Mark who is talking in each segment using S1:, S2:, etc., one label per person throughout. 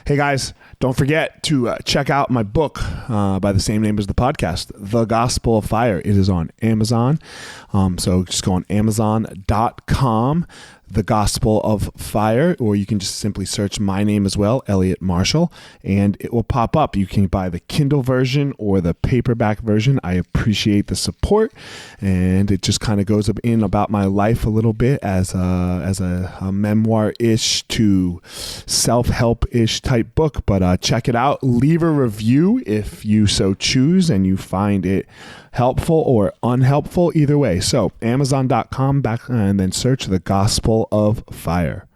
S1: Hey guys, don't forget to check out my book by the same name as the podcast, The Gospel of Fire. It is on Amazon. So just go on Amazon.com, The Gospel of Fire, or you can just simply search my name as well, Eliot Marshall, and it will pop up. You can buy the Kindle version or the paperback version. I appreciate the support, and it just kind of goes up in about my life a little bit as a memoir-ish to self-help-ish type book. But check it out. Leave a review if you so choose and you find it helpful or unhelpful, either way. So Amazon.com and then search The Gospel of Fire.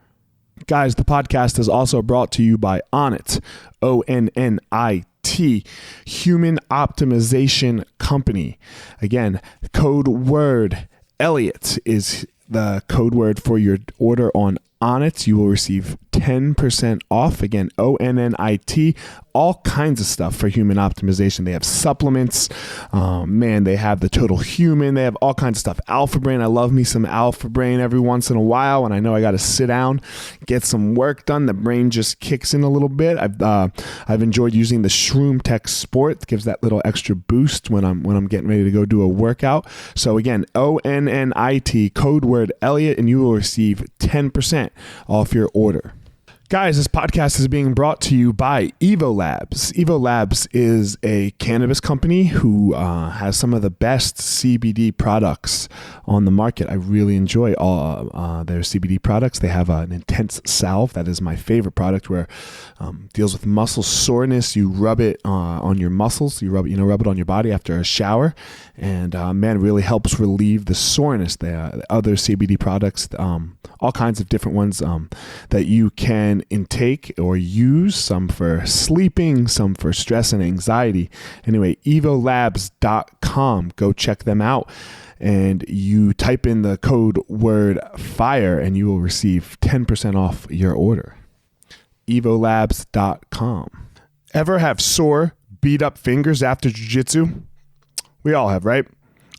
S1: Guys, the podcast is also brought to you by Onnit, ONNIT, Human Optimization Company. Again, code word Eliot is the code word for your order on Onnit. You will receive 10% off. Again, ONNIT, all kinds of stuff for human optimization. They have supplements. They have the Total Human. They have all kinds of stuff. Alpha Brain. I love me some Alpha Brain every once in a while when I know I got to sit down, get some work done. The brain just kicks in a little bit. I've enjoyed using the Shroom Tech Sport. It gives that little extra boost when I'm getting ready to go do a workout. So again, ONNIT, code word Eliot, and you will receive 10% off your order. Guys, this podcast is being brought to you by Evo Labs. Evo Labs is a cannabis company who has some of the best CBD products on the market. I really enjoy all their CBD products. They have an intense salve that is my favorite product, where deals with muscle soreness. You rub it on your muscles. You rub it on your body after a shower, and it really helps relieve the soreness. The other CBD products, all kinds of different ones that you can intake or use, some for sleeping, some for stress and anxiety. Anyway, evolabs.com, go check them out, and you type in the code word FIRE and you will receive 10% off your order. evolabs.com. Ever have sore, beat up fingers after jiu-jitsu? We all have, right?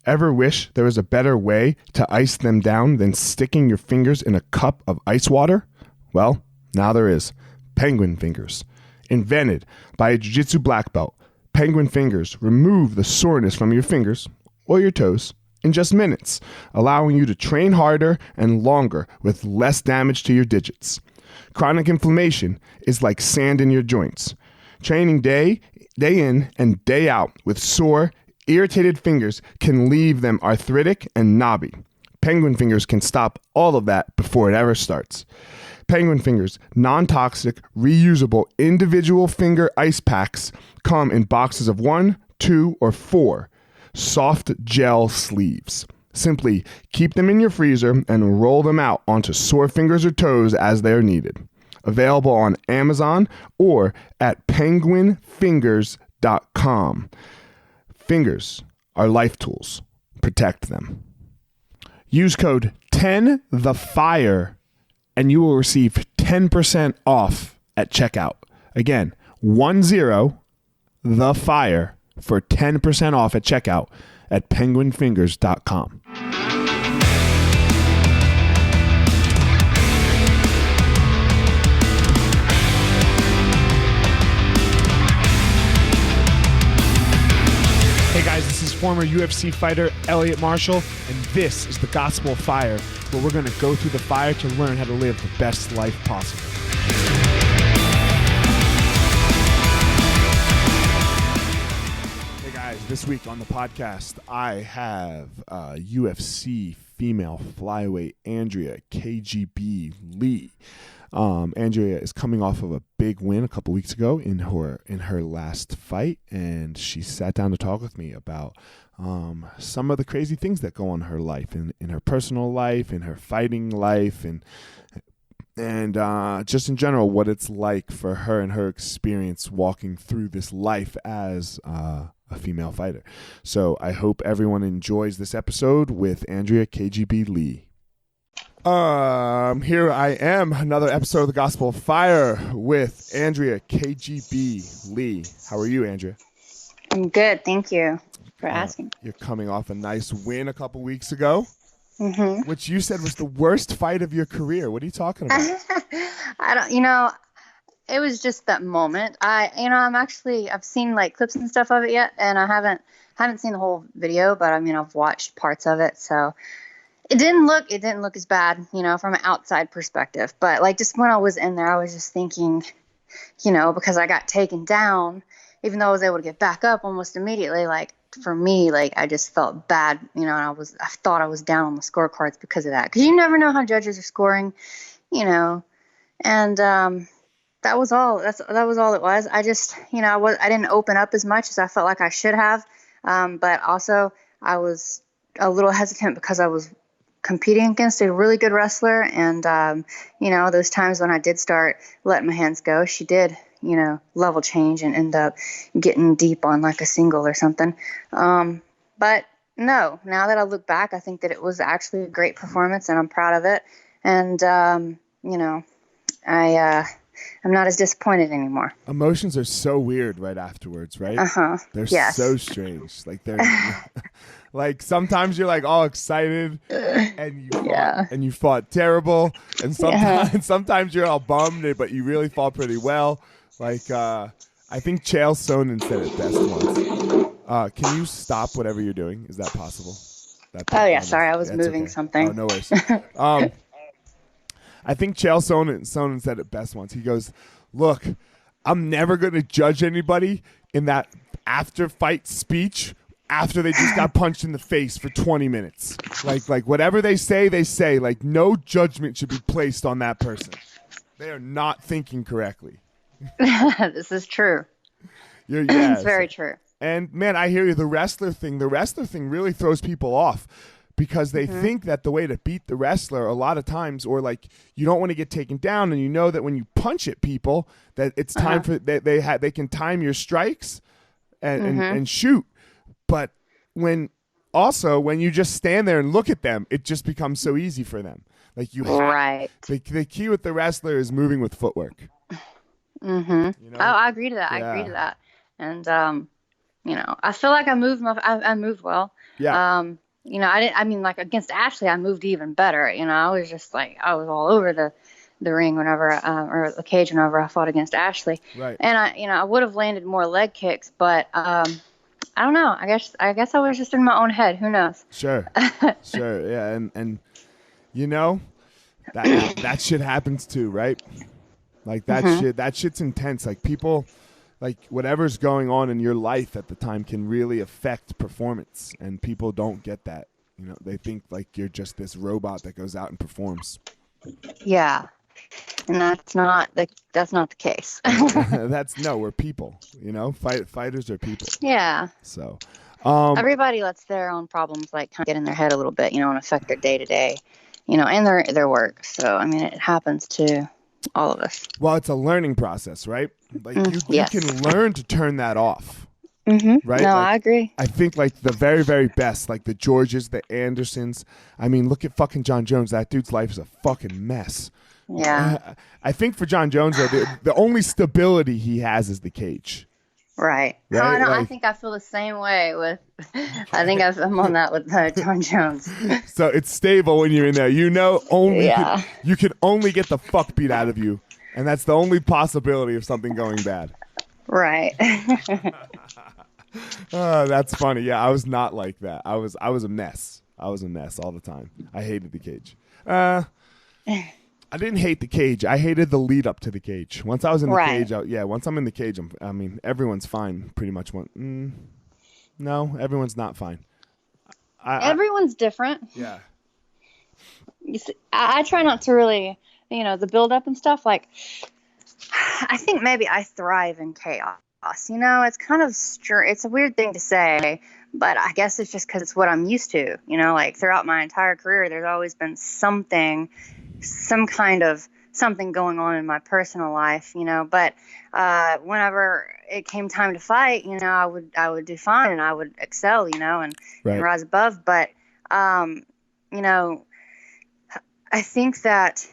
S1: Ever wish there was a better way to ice them down than sticking your fingers in a cup of ice water? Well, now there is. Penguin Fingers. Invented by a jiu-jitsu black belt, Penguin Fingers remove the soreness from your fingers or your toes in just minutes, allowing you to train harder and longer with less damage to your digits. Chronic inflammation is like sand in your joints. Training day in and day out with sore, irritated fingers can leave them arthritic and knobby. Penguin Fingers can stop all of that before it ever starts. Penguin Fingers non-toxic, reusable individual finger ice packs come in boxes of 1, 2, or 4 soft gel sleeves. Simply keep them in your freezer and roll them out onto sore fingers or toes as they're needed. Available on Amazon or at penguinfingers.com. Fingers are life tools. Protect them. Use code 10THEFIRE and you will receive 10% off at checkout. Again, 10THEFIRE for 10% off at checkout at penguinfingers.com. Hey guys, this is former UFC fighter Eliot Marshall, and this is The Gospel of Fire, where we're going to go through the fire to learn how to live the best life possible. Hey guys, this week on the podcast, I have UFC female flyweight Andrea KGB Lee. Andrea is coming off of a big win a couple weeks ago in her last fight, and she sat down to talk with me about some of the crazy things that go on in her life, in her personal life, in her fighting life, and just in general what it's like for her and her experience walking through this life as a female fighter. So I hope everyone enjoys this episode with Andrea KGB Lee. Here I am, another episode of The Gospel of Fire with Andrea KGB Lee. How are you, Andrea?
S2: I'm good, thank you for asking.
S1: You're coming off a nice win a couple weeks ago, which you said was the worst fight of your career. What are you talking about?
S2: it was just that moment. I've seen like clips and stuff of it yet, and I haven't seen the whole video, but I mean, I've watched parts of it. So it didn't look as bad, from an outside perspective. But like, just when I was in there, I was just thinking, because I got taken down, even though I was able to get back up almost immediately, like for me, like I just felt bad, and I thought I was down on the scorecards because of that. Because you never know how judges are scoring, and that was all. That was all it was. I just, I didn't open up as much as I felt like I should have, but also I was a little hesitant because I was competing against a really good wrestler, and those times when I did start letting my hands go, she did, level change and end up getting deep on like a single or something. But no, now that I look back, I think that it was actually a great performance, and I'm proud of it. And I'm not as disappointed anymore.
S1: Emotions are so weird right afterwards, right? They're so strange. Like they're like sometimes you're like all excited and you fought terrible, and sometimes you're all bummed, but you really fought pretty well. Like I think Chael Sonnen said it best once. Can you stop whatever you're doing? Is that possible?
S2: Sorry, I was moving something.
S1: Oh, no worries. I think Chael Sonnen said it best once. He goes, "Look, I'm never going to judge anybody in that after-fight speech after they just got punched in the face for 20 minutes. Like whatever they say. Like no judgment should be placed on that person. They are not thinking correctly."
S2: This is true. It's very true.
S1: And man, I hear you. The wrestler thing really throws people off. Because they think that the way to beat the wrestler a lot of times, or like you don't want to get taken down, and you know that when you punch at people, that it's time for they can time your strikes and shoot. But when you just stand there and look at them, it just becomes so easy for them. Like the key with the wrestler is moving with footwork.
S2: Oh, I agree to that.
S1: Yeah.
S2: I agree to that. And I feel like I moved well.
S1: Yeah.
S2: Like against Ashley, I moved even better. I was just like, I was all over the ring whenever, or the cage whenever I fought against Ashley.
S1: Right.
S2: And I would have landed more leg kicks, but I don't know. I guess I was just in my own head. Who knows?
S1: Sure. Yeah. And that shit happens too, right? Like that shit's intense. Like people, like whatever's going on in your life at the time can really affect performance, and people don't get that. They think like you're just this robot that goes out and performs.
S2: Yeah, and that's not the case.
S1: We're people. Fighters are people.
S2: Yeah.
S1: So,
S2: everybody lets their own problems like kind of get in their head a little bit, and affect their day to day, and their work. So I mean, it happens to all of us.
S1: Well, it's a learning process, right? Like you can learn to turn that off.
S2: Mm-hmm.
S1: Right?
S2: No, I agree.
S1: I think like the very, very best, like the Georges, the Andersons. I mean, look at fucking John Jones. That dude's life is a fucking mess.
S2: Yeah.
S1: I think for John Jones, though, the only stability he has is the cage.
S2: Right.
S1: Right?
S2: I think I feel the same way with. I think I'm on that with John Jones.
S1: So it's stable when you're in there. You can only get the fuck beat out of you, and that's the only possibility of something going bad.
S2: Right.
S1: Oh, that's funny. Yeah, I was not like that. I was a mess. I was a mess all the time. I hated the cage. I didn't hate the cage. I hated the lead up to the cage. Once I was in the cage, once I'm in the cage, everyone's fine pretty much. No, everyone's not fine.
S2: Everyone's different.
S1: Yeah.
S2: You see, I try not to really, the build up and stuff. Like, I think maybe I thrive in chaos. It's kind of it's a weird thing to say, but I guess it's just because it's what I'm used to. Like throughout my entire career, there's always been some kind of something going on in my personal life, But whenever it came time to fight, I would do fine and I would excel, and rise above. But I think that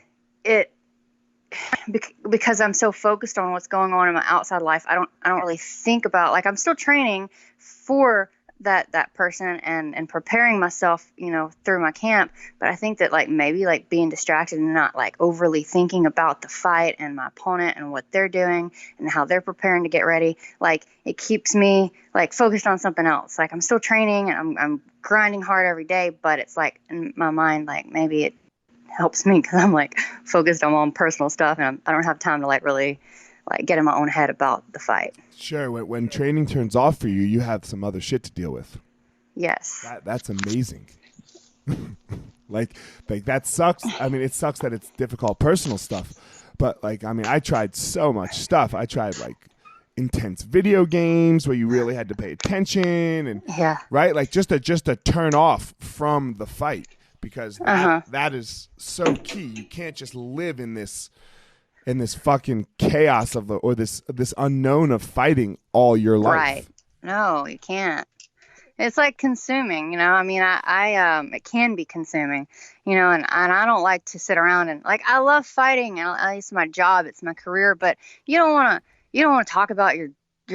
S2: because I'm so focused on what's going on in my outside life, I don't really think about, like, I'm still training for that person and preparing myself, through my camp. But I think that like maybe like being distracted and not like overly thinking about the fight and my opponent and what they're doing and how they're preparing to get ready, like it keeps me like focused on something else. Like I'm still training and I'm grinding hard every day, but it's like in my mind, like maybe it helps me because I'm like focused on my own personal stuff and I don't have time to like really like get in my own head about the fight.
S1: Sure. When training turns off for you, you have some other shit to deal with.
S2: Yes.
S1: That's amazing. like that sucks. I mean, it sucks that it's difficult personal stuff, but like, I mean, I tried so much stuff. I tried like intense video games where you really had to pay attention and right. Like just to turn off from the fight because that is so key. You can't just live in this fucking chaos of this unknown of fighting all your life.
S2: Right. No, you can't. It's like consuming, I mean, I it can be consuming, and I don't like to sit around and like, I love fighting and it's my job, it's my career, but you don't want to talk about your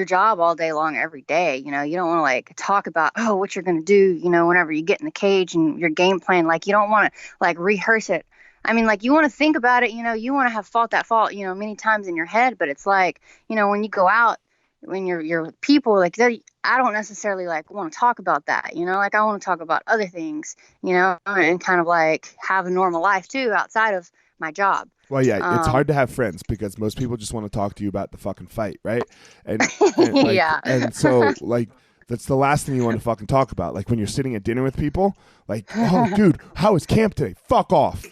S2: job all day long every day. You don't want to like talk about, what you're going to do, whenever you get in the cage and your game plan, like you don't want to like rehearse it. I mean, like you want to think about it, you want to have fought that fault, many times in your head, but it's like, when you go out, when you're with people, like I don't necessarily like want to talk about that, like I want to talk about other things, and kind of like have a normal life too outside of my job.
S1: Well, yeah, it's hard to have friends because most people just want to talk to you about the fucking fight, right? And like, and so like that's the last thing you want to fucking talk about. Like when you're sitting at dinner with people, like, oh, dude, how was camp today? Fuck off.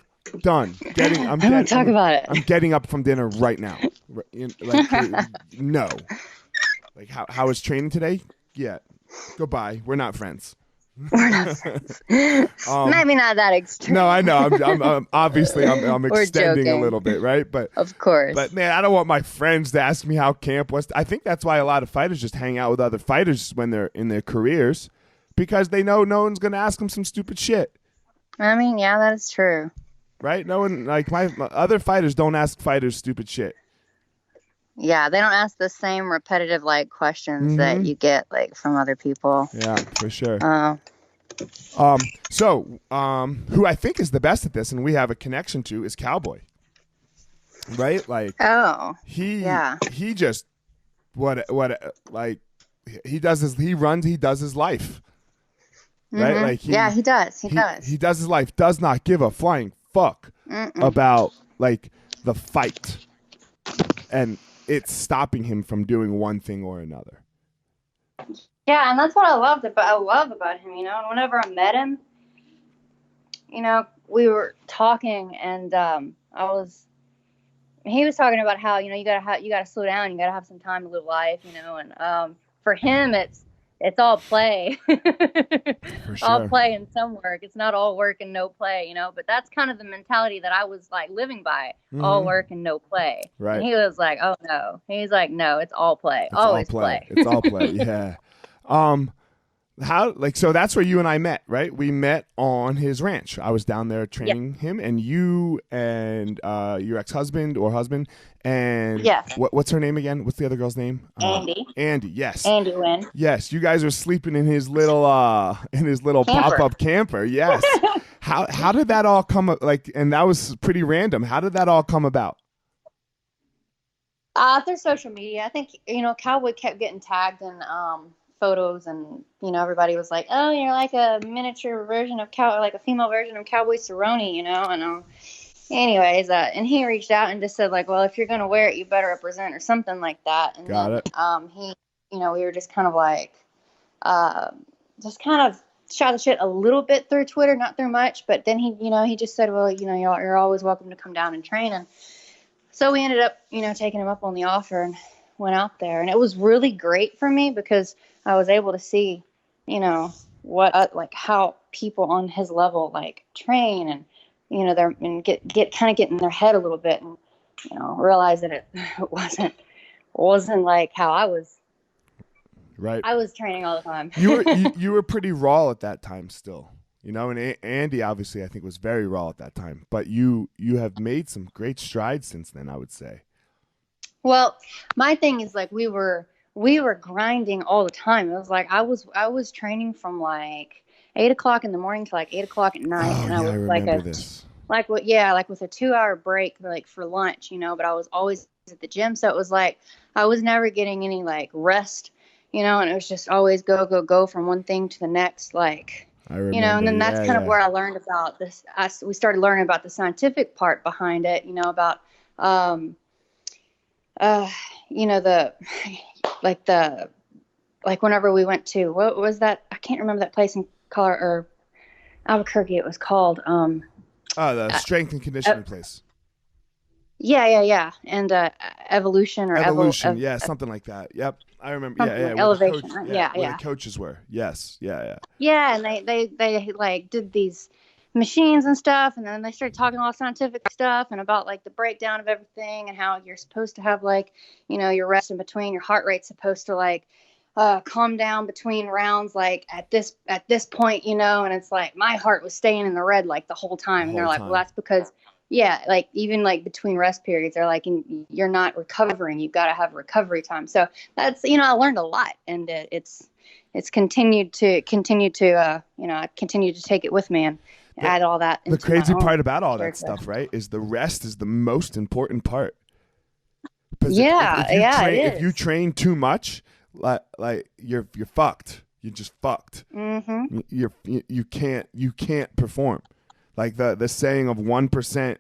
S1: Done. I'm getting up from dinner right now. Like, no. Like how was training today? Yeah. Goodbye. We're not friends.
S2: We're not friends. Maybe not that extreme.
S1: No, I know. I'm obviously I'm extending a little bit, right? But
S2: of course.
S1: But man, I don't want my friends to ask me how camp was. I think that's why a lot of fighters just hang out with other fighters when they're in their careers because they know no one's going to ask them some stupid shit.
S2: I mean, yeah, that is true.
S1: Right? No one, like my other fighters don't ask fighters stupid shit.
S2: Yeah, they don't ask the same repetitive like questions that you get like from other people.
S1: Yeah, for sure. So who I think is the best at this and we have a connection to is Cowboy. Right? Like he just he does his life. Right? Like
S2: he does.
S1: He does his life, does not give a flying fuck about like the fight. And it's stopping him from doing one thing or another.
S2: Yeah, and that's what I love about him, and whenever I met him, we were talking and he was talking about how, you gotta slow down, you gotta have some time to live life, and for him it's all play.
S1: For sure.
S2: All play and some work. It's not all work and no play, but that's kind of the mentality that I was like living by. All work and no play.
S1: Right.
S2: And he was like, oh no. He's like, no, it's all play.
S1: It's
S2: always
S1: all play. It's all play. Yeah. So that's where you and I met, right? We met on his ranch. I was down there training him, and you and your ex-husband or husband and what's her name again? What's the other girl's name?
S2: Andy.
S1: Andy, yes.
S2: Andy Wynn.
S1: Yes, you guys are sleeping in his little pop-up camper. Yes. How did that all come like? And that was pretty random. How did that all come about?
S2: Through social media. I think Cowboy kept getting tagged in photos, and everybody was like, oh, you're like a miniature version of like a female version of Cowboy Cerrone, and anyways, and he reached out and just said like, well, if you're gonna wear it, you better represent or something like that. And
S1: Got it.
S2: He we were just kind of like just kind of shot the shit a little bit through Twitter, not through much, but then he just said, well, you're always welcome to come down and train. And so we ended up taking him up on the offer and went out there, and it was really great for me because I was able to see, what like how people on his level like train and they're and get in their head a little bit and realize that it wasn't like how I was.
S1: Right.
S2: I was training all the time.
S1: You were pretty raw at that time still, and Andy obviously I think was very raw at that time, but you have made some great strides since then, I would say.
S2: Well, my thing is like we were we were grinding all the time. It was like I was training from like 8 o'clock in the morning to like 8 o'clock at night,
S1: Oh
S2: and I
S1: yeah, I
S2: was
S1: remember this.
S2: like what yeah, like with a 2 hour break like for lunch, but I was always at the gym, so it was like I was never getting any like rest, and it was just always go go go from one thing to the next, like.
S1: I
S2: And
S1: remember.
S2: then that's
S1: Yeah,
S2: kind of
S1: yeah.
S2: where I learned about this. We started learning about the scientific part behind it, about, um, uh, the, like the, like whenever we went to, what was that? I can't remember that place in Colorado or Albuquerque. It was called,
S1: Oh, the strength and conditioning place.
S2: yeah. And, evolution or
S1: Evolution, yeah, something like that. Yep, I remember. Yeah,
S2: something
S1: yeah,
S2: like
S1: where the coach,
S2: elevation.
S1: where the
S2: Yeah.
S1: coaches were. Yes, yeah.
S2: Yeah, and they like did these machines and stuff, and then they started talking all scientific stuff and about like the breakdown of everything and how you're supposed to have like, your rest in between, your heart rate's supposed to like calm down between rounds like at this point, and it's like my heart was staying in the red like the whole
S1: The
S2: time, and they're
S1: whole
S2: like, well,
S1: time.
S2: that's because yeah, like even like between rest periods, they're like, you're not recovering, you've got to have recovery time. So that's, I learned a lot, and it's continued to I continue to take it with me and add all that
S1: The
S2: into my
S1: crazy
S2: own
S1: part about all that
S2: character.
S1: stuff, right, is the rest is the most important part. Because
S2: Yeah,
S1: if you
S2: yeah,
S1: train
S2: it
S1: if you
S2: is.
S1: train too much, like you're fucked. You're just fucked.
S2: Mm-hmm.
S1: You can't perform. Like the saying of 1%.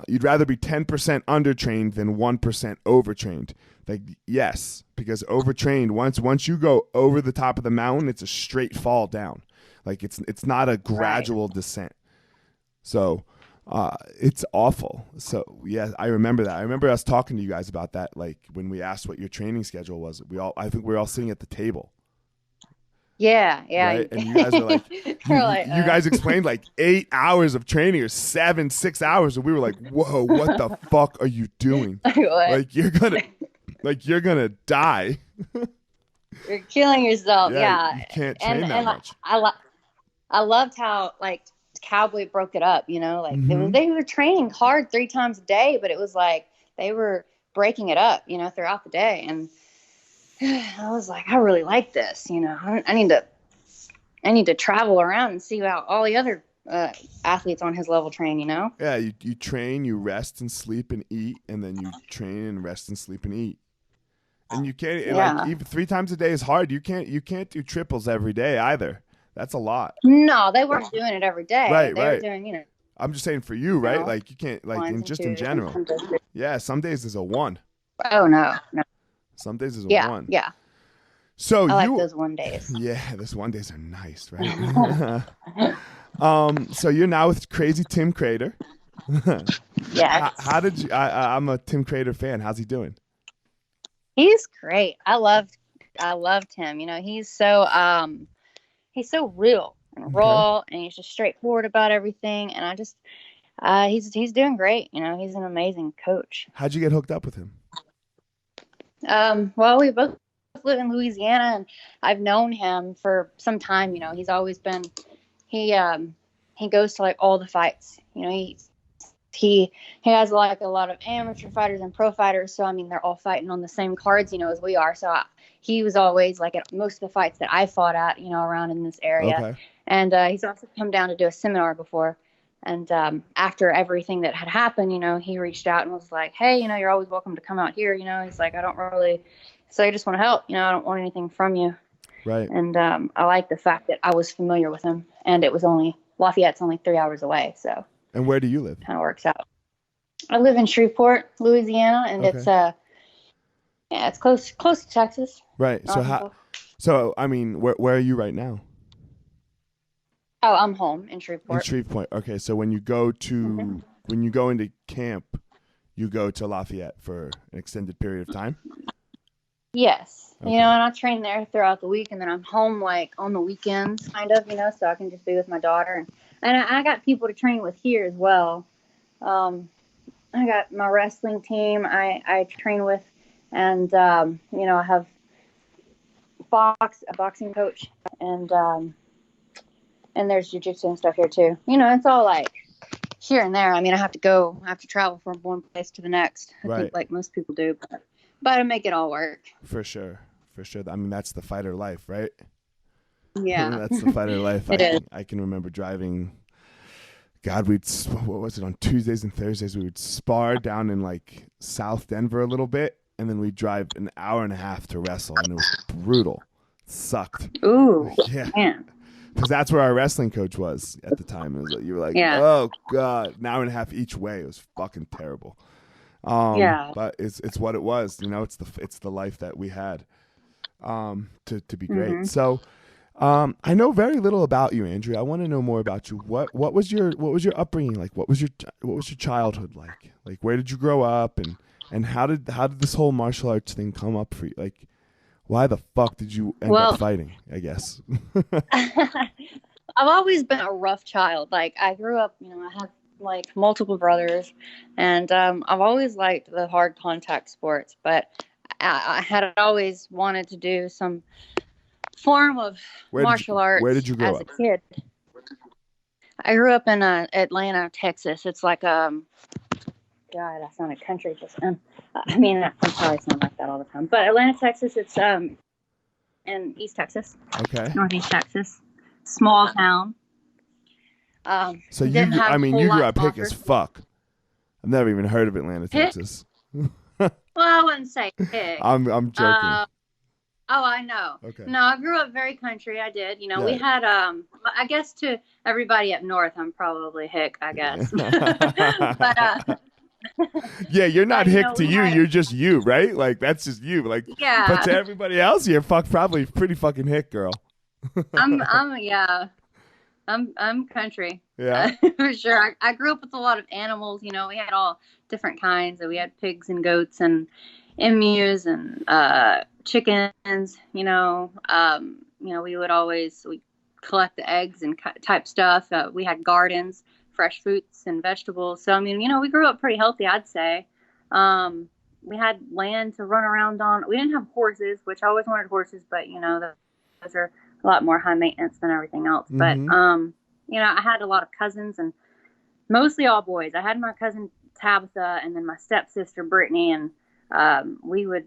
S1: You'd rather be 10% undertrained than 1% overtrained. Like, yes, because overtrained, once you go over the top of the mountain, it's a straight fall down. Like it's not a
S2: Right.
S1: gradual descent. So it's awful. So yeah, I remember that. I remember us talking to you guys about that. Like when we asked what your training schedule was, I think we were all sitting at the table,
S2: Yeah, yeah.
S1: right? And you guys were like,
S2: We're like,
S1: you guys explained like 8 hours of training or 6 hours, and we were like, whoa, what the fuck are you doing?
S2: what?
S1: Like you're gonna die.
S2: You're killing yourself.
S1: Yeah,
S2: Yeah,
S1: you can't
S2: and
S1: train that much.
S2: I loved how like Cowboy broke it up. Like
S1: Mm-hmm.
S2: they were training hard 3 times a day, but it was like they were breaking it up, throughout the day, and I was like, I really like this. I need to travel around and see how all the other athletes on his level train.
S1: Yeah, you train, you rest and sleep and eat, and then you train and rest and sleep and eat. And you can't like
S2: Yeah.
S1: even 3 times a day is hard. You can't do triples every day either. That's a lot.
S2: No, they weren't doing it every day.
S1: Right,
S2: They were
S1: right.
S2: doing,
S1: I'm just saying for you,
S2: you
S1: right?
S2: know,
S1: Like you can't like
S2: ones
S1: in
S2: and
S1: just in
S2: twos and
S1: general.
S2: some days.
S1: Yeah, some days is a 1.
S2: Oh no, no.
S1: Some days is a
S2: Yeah,
S1: 1.
S2: yeah.
S1: So
S2: I like
S1: you
S2: those one days.
S1: yeah, those 1 days are nice, right? So you're now with Crazy Tim Crater.
S2: Yes.
S1: How did you I'm a Tim Crater fan. How's he doing?
S2: He's great. I loved him. He's so real and
S1: Okay.
S2: raw, and he's just straightforward about everything. And I just he's doing great. He's an amazing coach.
S1: How'd you get hooked up with him?
S2: Well, we both live in Louisiana, and I've known him for some time. He's always been he goes to like all the fights. He has like a lot of amateur fighters and pro fighters, so I mean they're all fighting on the same cards, as we are. So he was always like at most of the fights that I fought at, around in this area.
S1: Okay.
S2: And he's also come down to do a seminar before. And after everything that had happened, he reached out and was like, hey, you're always welcome to come out here. He's like, I don't really, so I just want to help. I don't want anything from you.
S1: Right.
S2: And I like the fact that I was familiar with him, and Lafayette's only 3 hours away. So
S1: And where do you live?
S2: kind of works out. I live in Shreveport, Louisiana, and
S1: Okay.
S2: it's close to Texas.
S1: Right. So I mean, where are you right now?
S2: Oh, I'm home in
S1: In
S2: Shreveport.
S1: Shreveport. Okay, so when you go into camp, you go to Lafayette for an extended period of time.
S2: Yes.
S1: Okay.
S2: And I train there throughout the week, and then I'm home like on the weekends, kind of, so I can just be with my daughter. And I got people to train with here as well. I got my wrestling team I train with, and I have a boxing coach, and there's jiu-jitsu and stuff here too. It's all like here and there. I mean, I have to travel from one place to the next. I
S1: Right.
S2: think like most people do, but but I make it all work.
S1: For sure. I mean, that's the fighter life, right?
S2: Yeah.
S1: That's the fighter life.
S2: It is.
S1: I can remember driving. God, what was it, on Tuesdays and Thursdays? We would spar down in like South Denver a little bit, and then we'd drive an hour and a half to wrestle, and it was brutal. It sucked.
S2: Ooh,
S1: yeah.
S2: Man.
S1: Because that's where our wrestling coach was at the time. It was like, you were like, oh God, an hour and a half each way. It was fucking terrible. But it's what it was. You know, it's the life that we had to be great.
S2: Mm-hmm.
S1: So I know very little about you, Andrea. I want to know more about you. What was your upbringing like? What was your childhood like? Like, where did you grow up, and how did this whole martial arts thing come up for you? Like, why the fuck did you end up fighting, I guess?
S2: I've always been a rough child. Like, I grew up, I had like multiple brothers, and I've always liked the hard contact sports, but I had always wanted to do some form of martial arts.
S1: Where did you grow up?
S2: As a kid? I grew up in Atlanta, Texas. It's like God, I sounded country just then. I mean, I probably sound like that all the time. But Atlanta, Texas, it's in East Texas.
S1: Okay.
S2: Northeast Texas. Small town.
S1: So you grew up hick as fuck. I've never even heard of Atlanta, Texas.
S2: Well, I wouldn't say hick.
S1: I'm joking.
S2: I know. Okay. No, I grew up very country. I did. We had I guess to everybody up north, I'm probably hick, I guess. But
S1: yeah, you're not hick to you. You're just you, right? Like, that's just you. Like,
S2: yeah.
S1: But to everybody else, you're probably pretty fucking hick, girl.
S2: I'm country.
S1: Yeah.
S2: For sure. I grew up with a lot of animals. We had all different kinds. We had pigs and goats and emus and chickens. We would collect the eggs and type stuff. We had gardens, fresh fruits and vegetables. So, we grew up pretty healthy, I'd say. We had land to run around on. We didn't have horses, which I always wanted horses, but, those are a lot more high maintenance than everything else. Mm-hmm. But, I had a lot of cousins, and mostly all boys. I had my cousin Tabitha and then my stepsister Brittany, and we were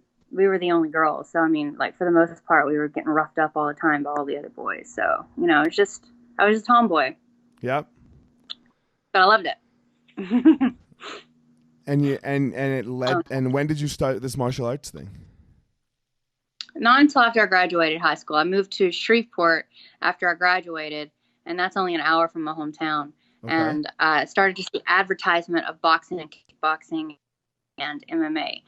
S2: the only girls. So, for the most part, we were getting roughed up all the time by all the other boys. So, I was just a tomboy.
S1: Yep.
S2: But I loved it.
S1: And when did you start this martial arts thing?
S2: Not until after I graduated high school. I moved to Shreveport after I graduated, and that's only an hour from my hometown. Okay. And I started to see advertisement of boxing and kickboxing and MMA.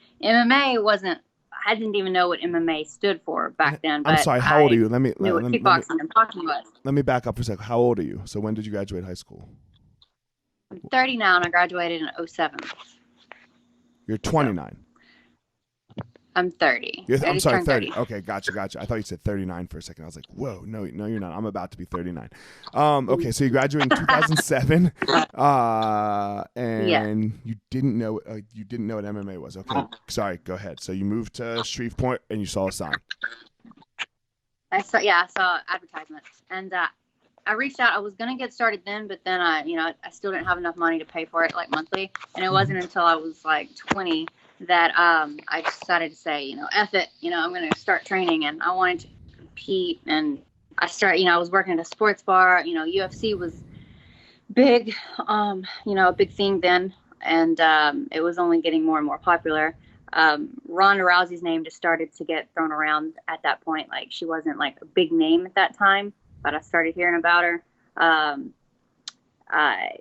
S2: I didn't even know what MMA stood for back then. But
S1: I'm sorry, how old are you?
S2: Let me kickboxing and boxing was.
S1: Let me back up for a second. How old are you? So when did you graduate high school?
S2: I'm 30 now, and I graduated in 2007.
S1: You're 29.
S2: I'm 30.
S1: I'm sorry, 30. Okay, gotcha. I thought you said 39 for a second. I was like, whoa, no, you're not. I'm about to be 39. Okay, so you graduated in 2007, and yeah. You didn't know what MMA was. Okay, sorry, go ahead. So you moved to Shreveport, and you saw a sign.
S2: I saw advertisements, and I reached out. I was gonna get started then, but then I still didn't have enough money to pay for it, like monthly, and it wasn't until I was like 20 that I decided to say, F it, I'm going to start training, and I wanted to compete. And I was working at a sports bar. UFC was big, a big thing then, and it was only getting more and more popular. Ronda Rousey's name just started to get thrown around at that point. Like, she wasn't like a big name at that time, but I started hearing about her. I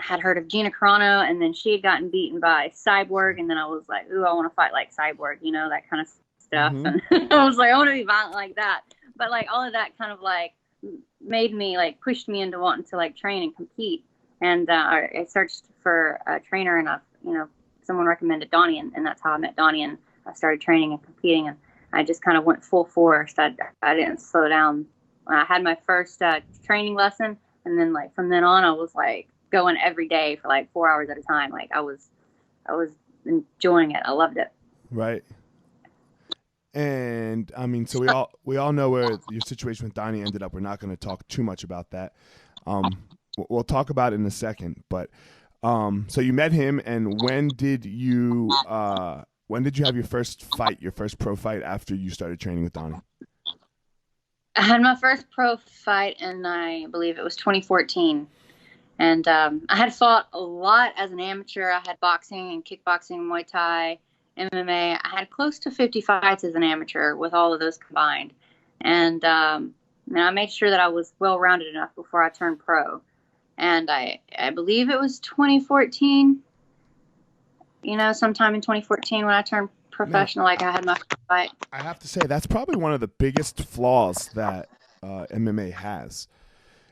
S2: had heard of Gina Carano, and then she had gotten beaten by Cyborg, and then I was like, ooh, I want to fight like Cyborg, that kind of stuff. Mm-hmm. And I was like, I want to be violent like that. But like all of that kind of like made me like pushed me into wanting to like train and compete. And I searched for a trainer, and someone recommended Donnie, and that's how I met Donnie, and I started training and competing, and I just kind of went full force. I didn't slow down. I had my first training lesson, and then like from then on, I was like going every day for like 4 hours at a time. Like I was enjoying it. I loved it.
S1: Right. And so we all know where your situation with Donnie ended up. We're not going to talk too much about that. We'll talk about it in a second. But so you met him, and when did you when did you have your first fight, your first pro fight after you started training with Donnie?
S2: I had my first pro fight in, I believe it was 2014. And I had fought a lot as an amateur. I had boxing and kickboxing, Muay Thai, MMA. I had close to 50 fights as an amateur with all of those combined. And I made sure that I was well-rounded enough before I turned pro. And I believe it was 2014, sometime in 2014 when I turned professional, I had my first fight.
S1: I have to say, that's probably one of the biggest flaws that MMA has.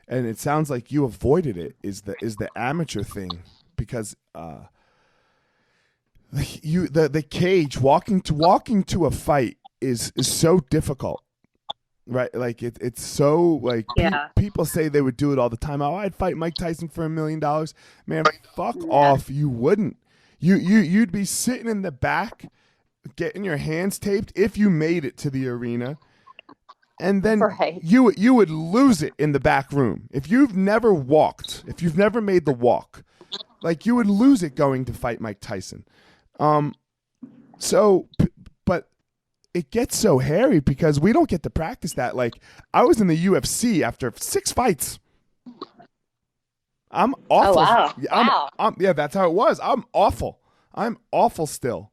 S1: And it sounds like you avoided it, is the amateur thing, because the cage, walking to a fight is so difficult. Right, like it's so like people say they would do it all the time. Oh, I'd fight Mike Tyson for $1 million. Man, fuck off! You wouldn't. You'd be sitting in the back, getting your hands taped if you made it to the arena, and then you would lose it in the back room if you've never walked, if you've never made the walk, like you would lose it going to fight Mike Tyson. But it gets so hairy because we don't get to practice that. Like, I was in the UFC after 6 fights. I'm awful.
S2: Oh, wow.
S1: Yeah, that's how it was. I'm awful. I'm awful still.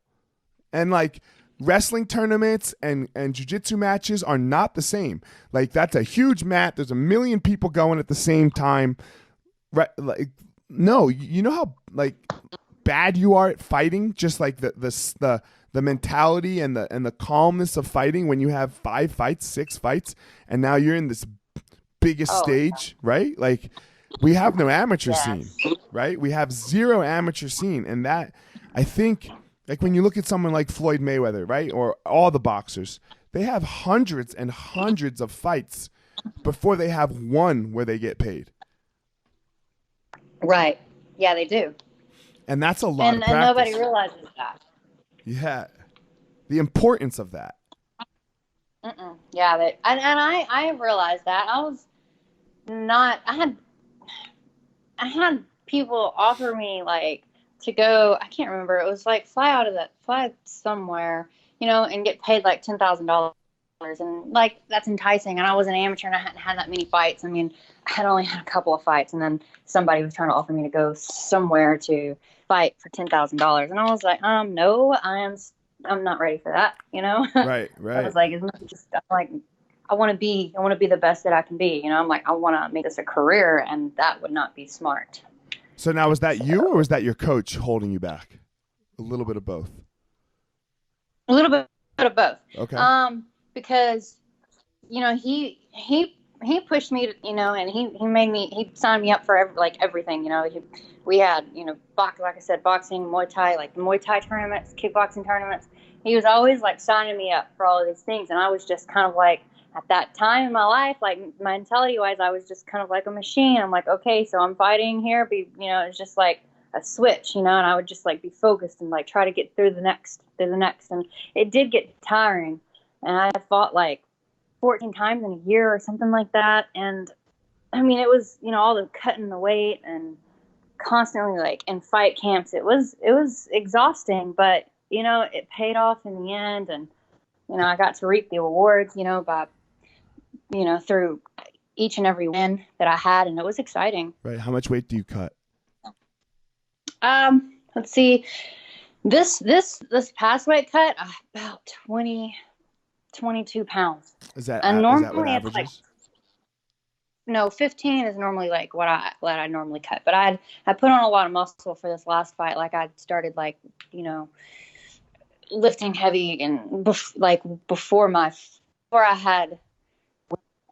S1: And like wrestling tournaments and jiu-jitsu matches are not the same. Like, that's a huge mat. There's 1 million people going at the same time. Right? Like, no, you know how like bad you are at fighting? Just like the mentality and the calmness of fighting when you have 5 fights, 6 fights, and now you're in this biggest stage, right? Like, we have no amateur scene, right? We have 0 amateur scene. And that, I think, like when you look at someone like Floyd Mayweather, right? Or all the boxers, they have hundreds and hundreds of fights before they have one where they get paid.
S2: Right. Yeah, they do.
S1: And that's a lot of practice.
S2: And nobody realizes that.
S1: Yeah. The importance of that.
S2: Yeah, I realized that. I had people offer me like to go, I can't remember, it was like fly somewhere, and get paid like $10,000, and like that's enticing. And I was an amateur and I hadn't had that many fights. I mean, I had only had a couple of fights, and then somebody was trying to offer me to go somewhere to fight for $10,000, and I was like, no, I'm not ready for that,
S1: Right.
S2: I was like, I want to be the best that I can be, I'm like, I want to make this a career, and that would not be smart.
S1: So now, was that you, or was that your coach holding you back? A little bit of both.
S2: A little bit of both.
S1: Okay.
S2: Because he pushed me to, and he signed me up for everything. We had, like I said, boxing, Muay Thai, like Muay Thai tournaments, kickboxing tournaments. He was always like signing me up for all of these things. And I was just kind of like, at that time in my life, like mentality wise, I was just kind of like a machine. I'm like, okay, so I'm fighting here. It's just like a switch, and I would just like be focused and like try to get through the next. And it did get tiring. And I fought like 14 times in a year or something like that. And I mean, it was, all the cutting the weight and constantly like in fight camps. It was exhausting, but it paid off in the end. And, I got to reap the awards, by, through each and every win that I had. And it was exciting.
S1: Right. How much weight do you cut?
S2: Let's see, this past weight cut, about 22 pounds.
S1: Is that
S2: normally
S1: what
S2: it's like, no, 15 is normally like what I normally cut, but I put on a lot of muscle for this last fight. Like I started like, lifting heavy, and before I had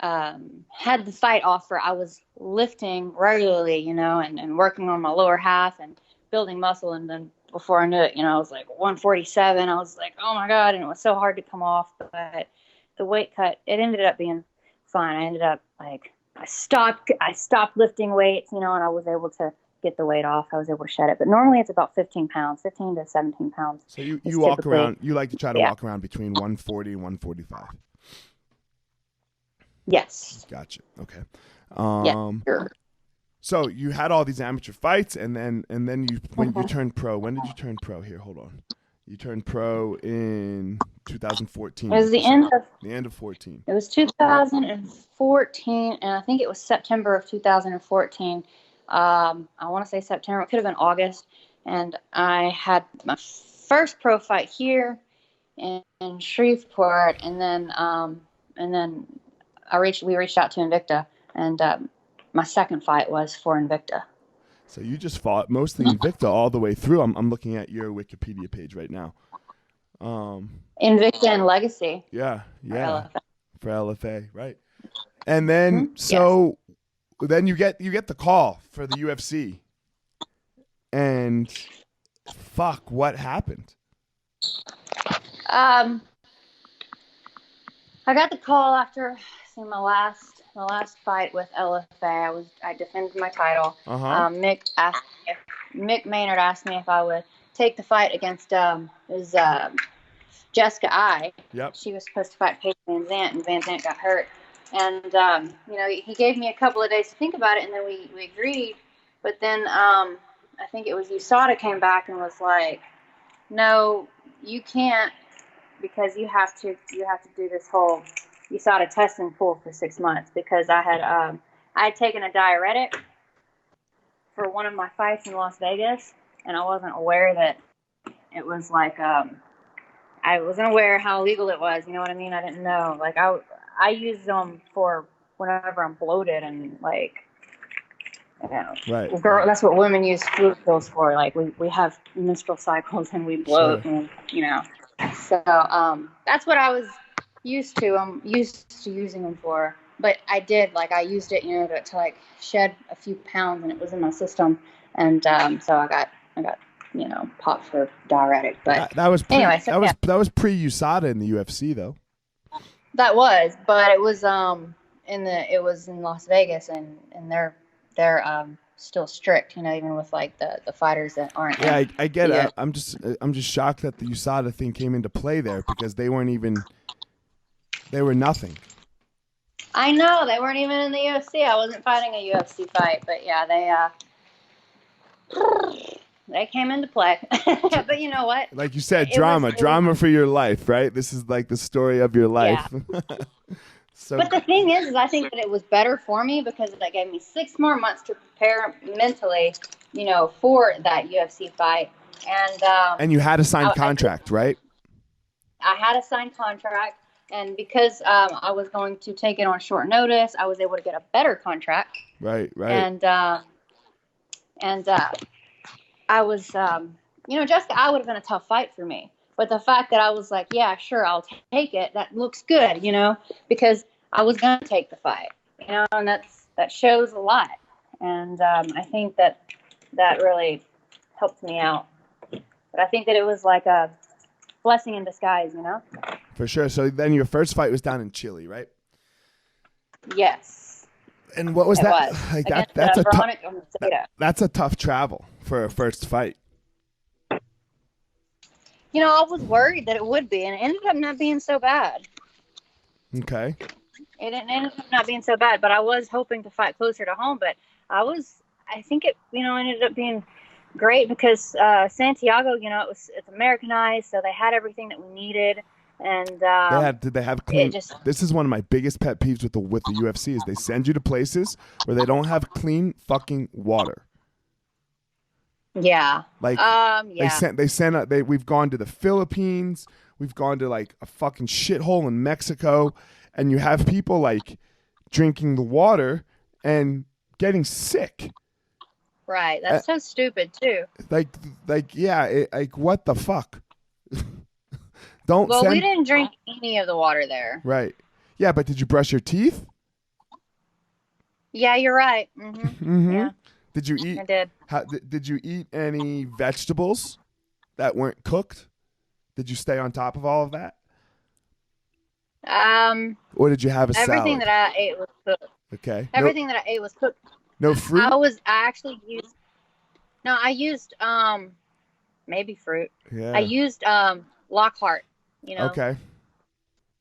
S2: the fight offer, I was lifting regularly, and working on my lower half and building muscle. And then before I knew it, I was like 147. I was like, oh my God. And it was so hard to come off, but the weight cut, it ended up being fine. I ended up like, I stopped lifting weights, and I was able to get the weight off. I was able to shed it. But normally it's about 15 to 17 pounds.
S1: So you walk around, you like to try to walk around between 140 and 145.
S2: Yes.
S1: Gotcha. Okay.
S2: Sure.
S1: So you had all these amateur fights, and then when you turned pro, when did you turn pro? Here, hold on. You turned pro in 2014.
S2: It was the end
S1: of 14.
S2: It was 2014, and I think it was September of 2014. I want to say September. It could have been August. And I had my first pro fight here in Shreveport, and then we reached out to Invicta, and my second fight was for Invicta.
S1: So you just fought mostly Invicta all the way through. I'm looking at your Wikipedia page right now.
S2: Invicta and Legacy.
S1: Yeah. For LFA, right? And then then you get the call for the UFC, and fuck, what happened?
S2: I got the call after seeing my last fight with LFA. I defended my title. Mick Maynard asked me if I would take the fight against Jessica I.
S1: Yep.
S2: She was supposed to fight Paige Van Zandt, and Van Zandt got hurt. And he gave me a couple of days to think about it, and then we agreed. But then I think it was USADA came back and was like, "No, you can't, because you have to do this whole USADA testing pool for 6 months," because I had taken a diuretic for one of my fights in Las Vegas, and I wasn't aware that it was like I wasn't aware how illegal it was. You know what I mean? I didn't know. Like I use them for whenever I'm bloated and like.
S1: Right.
S2: Girl, that's what women use fluid pills for. Like we have menstrual cycles and we bloat, and So that's what I was used to. I'm used to using them for. But I used it, to like shed a few pounds, and it was in my system, and so I got popped for diuretic. But
S1: that was pre-USADA in the UFC though.
S2: That was, but it was in Las Vegas, and they're still strict, even with like the fighters that aren't.
S1: Yeah, I get it. I'm just shocked that the USADA thing came into play there, because they were nothing.
S2: I know, they weren't even in the UFC. I wasn't fighting a UFC fight, but yeah, they came into play. But you know what?
S1: Like you said, drama for your life, right? This is like the story of your life. Yeah.
S2: But the thing is I think that it was better for me, because that gave me 6 more months to prepare mentally, for that UFC fight. And
S1: you had a signed contract, right?
S2: I had a signed contract, and because I was going to take it on short notice, I was able to get a better contract.
S1: Right.
S2: And I was, Jessica, I would have been a tough fight for me. But the fact that I was like, yeah, sure, I'll take it, that looks good, because I was going to take the fight, and that shows a lot. And I think that really helped me out. But I think that it was like a blessing in disguise, For
S1: sure. So then your first fight was down in Chile, right?
S2: Yes.
S1: And what was that? Like that's a tough travel for a first fight.
S2: I was worried that it would be, and it ended up not being so bad.
S1: Okay.
S2: It ended up not being so bad, but I was hoping to fight closer to home. But I think it, ended up being great, because Santiago, it's Americanized, so they had everything that we needed. And
S1: did they have clean? This is one of my biggest pet peeves with the UFC is they send you to places where they don't have clean fucking water.
S2: Yeah.
S1: Like we've gone to the Philippines, we've gone to like a fucking shithole in Mexico, and you have people like drinking the water and getting sick.
S2: Right. That's so stupid too.
S1: Like what the fuck?
S2: We didn't drink any of the water there.
S1: Right. Yeah, but did you brush your teeth?
S2: Yeah, you're right. Mm-hmm.
S1: Mm-hmm. Yeah. Did you eat?
S2: I did.
S1: Did you eat any vegetables that weren't cooked? Did you stay on top of all of that? Or did you have a salad?
S2: Everything that I ate was cooked.
S1: Okay.
S2: Everything that I ate was cooked.
S1: No fruit?
S2: I used maybe fruit.
S1: Yeah.
S2: I used Lockhart,
S1: Okay.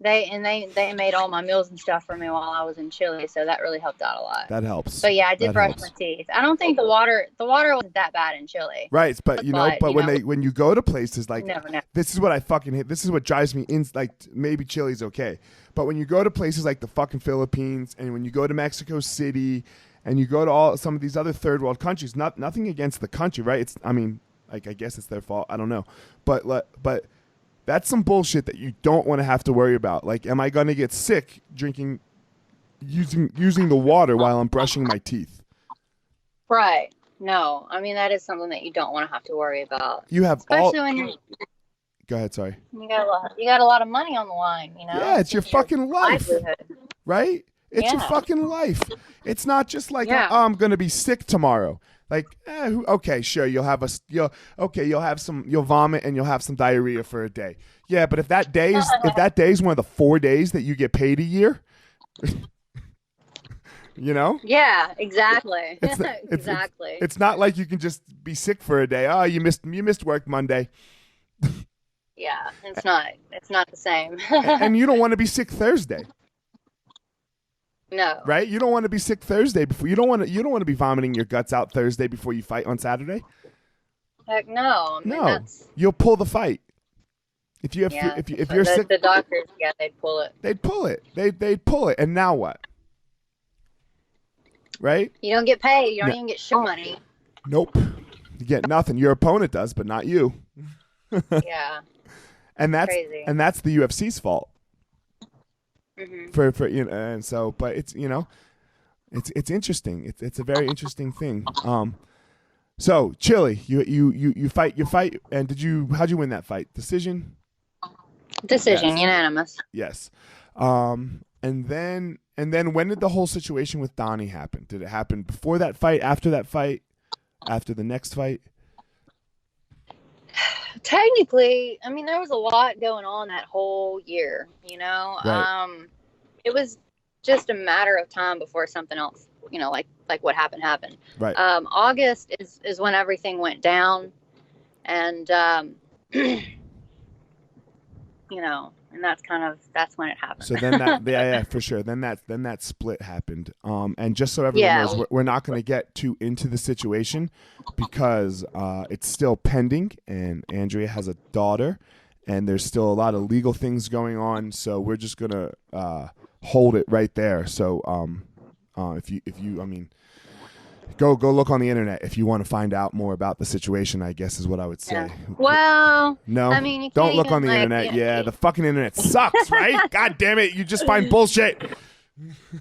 S2: They made all my meals and stuff for me while I was in Chile, so that really helped out a lot.
S1: That helps.
S2: But yeah, I did
S1: That
S2: brush
S1: helps.
S2: my teeth. I don't think the water wasn't that bad in Chile.
S1: Right, but when you go to places like,
S2: never know.
S1: this is what I fucking hate. This is what drives me in. Like, maybe Chile's okay, but when you go to places like the fucking Philippines, and when you go to Mexico City, and you go to some of these other third world countries, nothing against the country, right? I guess it's their fault. I don't know, but that's some bullshit that you don't want to have to worry about. Like, am I going to get sick using the water while I'm brushing my teeth?
S2: Right. No, I mean, that is something that you don't want to have to worry about.
S1: You have
S2: especially when you're.
S1: Go ahead. Sorry.
S2: You got a lot of money on the line. You know.
S1: Yeah, it's your fucking life, right? It's your
S2: Yeah.
S1: fucking life. It's not just like,
S2: Yeah.
S1: oh, I'm gonna be sick tomorrow. Like, okay, sure, you'll vomit and you'll have some diarrhea for a day. Yeah, but if that day is one of the 4 days that you get paid a year, you know?
S2: Yeah, exactly.
S1: Exactly. It's not like you can just be sick for a day. Oh, you missed work Monday.
S2: Yeah, it's not the same.
S1: And you don't want to be sick Thursday.
S2: No.
S1: Right? You don't want to be sick Thursday before. You don't want to be vomiting your guts out Thursday before you fight on Saturday.
S2: Heck no. I mean,
S1: No, you'll pull the fight. If you're sick,
S2: the doctors, they'd pull it.
S1: They'd pull it, and now what? Right?
S2: You don't get paid. You don't even get show money.
S1: Nope. You get nothing. Your opponent does, but not you.
S2: Yeah.
S1: And that's
S2: crazy.
S1: And that's the UFC's fault.
S2: Mm-hmm.
S1: For and so, but it's it's interesting. It's a very interesting thing. So Chile, you fight, and how'd you win that fight? Decision, yes.
S2: Unanimous.
S1: Yes. And then when did the whole situation with Donnie happen? Did it happen before that fight, after the next fight?
S2: Technically, I mean, there was a lot going on that whole year, you know.
S1: Right.
S2: It was just a matter of time before something else, you know, like what happened.
S1: Right.
S2: August is when everything went down, and you know, and that's when it happened.
S1: So then yeah, for sure. Then that split happened. And just so everyone knows, we're not going to get too into the situation because it's still pending, and Andrea has a daughter, and there's still a lot of legal things going on. So we're just going to hold it right there. So if you, I mean, go look on the internet if you want to find out more about the situation, I guess is what I would say.
S2: Yeah. Well,
S1: no,
S2: I mean, you
S1: don't look on the internet. Yeah, the fucking internet sucks, right? God damn it, you just find bullshit.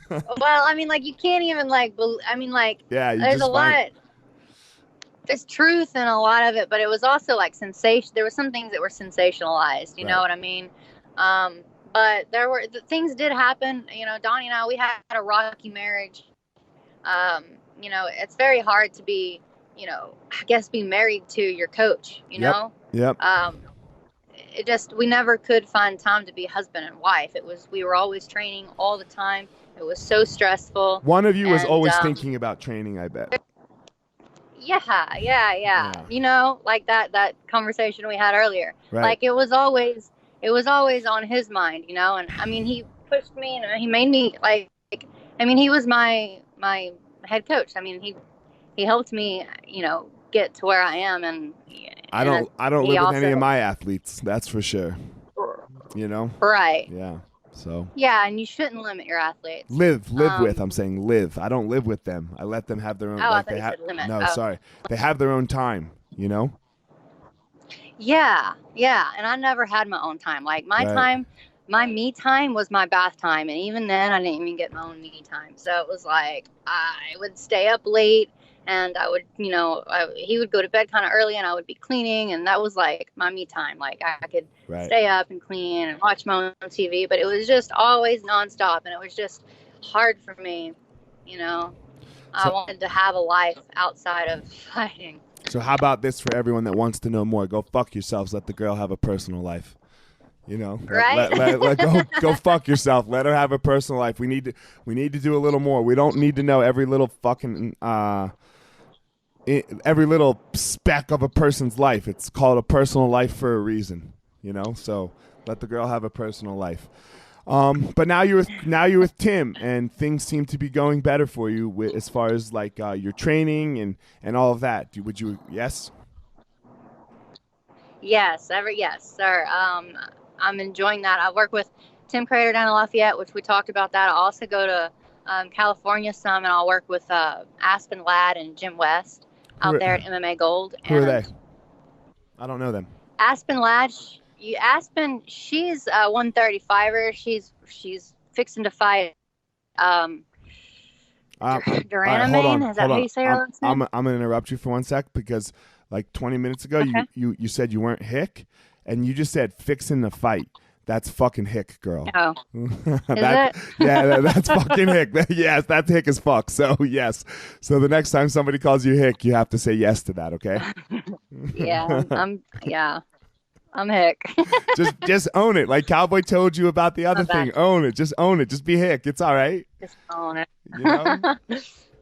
S2: Well, I mean, like, you can't even
S1: yeah,
S2: there's a lot. There's truth in a lot of it, but it was also like sensation. There were some things that were sensationalized. You know what I mean? But things did happen. You know, Donnie and I, we had a rocky marriage. You know, it's very hard to be, you know, I guess be married to your coach, you know?
S1: Yep.
S2: We never could find time to be husband and wife. We were always training all the time. It was so stressful.
S1: One of you was always thinking about training, I bet.
S2: Yeah. You know, like that conversation we had earlier.
S1: Right.
S2: Like it was always on his mind, you know? And I mean, he pushed me and he made me he was my head coach. I mean, he helped me, you know, get to where I am, and
S1: I don't live with any of my athletes, that's for sure. You know?
S2: Right.
S1: Yeah. So.
S2: Yeah, and you shouldn't limit your athletes.
S1: Live with. I'm saying live. I don't live with them. I let them have their own.
S2: Oh, I thought you said limit.
S1: No, sorry. They have their own time. You know.
S2: Yeah, and I never had my own time. Like my time. My me time was my bath time, and even then, I didn't even get my own me time. So it was like I would stay up late, and I would, you know, he would go to bed kind of early, and I would be cleaning, and that was like my me time. Like I could stay up and clean and watch my own TV, but it was just always nonstop, and it was just hard for me, you know. I wanted to have a life outside of fighting.
S1: So how about this for everyone that wants to know more? Go fuck yourselves. Let the girl have a personal life. You know, go fuck yourself. Let her have a personal life. We need to do a little more. We don't need to know every little fucking every little speck of a person's life. It's called a personal life for a reason. You know, so let the girl have a personal life. But now you're with Tim, and things seem to be going better for you as far as like your training and all of that. Would you? Yes.
S2: Yes, sir. I'm enjoying that. I work with Tim Crater down in Lafayette, which we talked about that. I also go to California some, and I'll work with Aspen Ladd and Jim West out there at MMA Gold.
S1: Who are they? I don't know them.
S2: Aspen Ladd, she's a 135er. She's fixing to fight Duranamane. Is that how you say her last name?
S1: I'm gonna interrupt you for 1 sec because like 20 minutes ago you said you weren't hick, and you just said fixing the fight. That's fucking hick, girl.
S2: Oh, is it?
S1: Yeah, that's fucking hick. Yes, that's hick as fuck. So yes. So the next time somebody calls you hick, you have to say yes to that, okay?
S2: I'm hick.
S1: just own it. Like Cowboy told you about the other thing. Own it. Just own it. Just be hick. It's all right.
S2: Just own it.
S1: You know?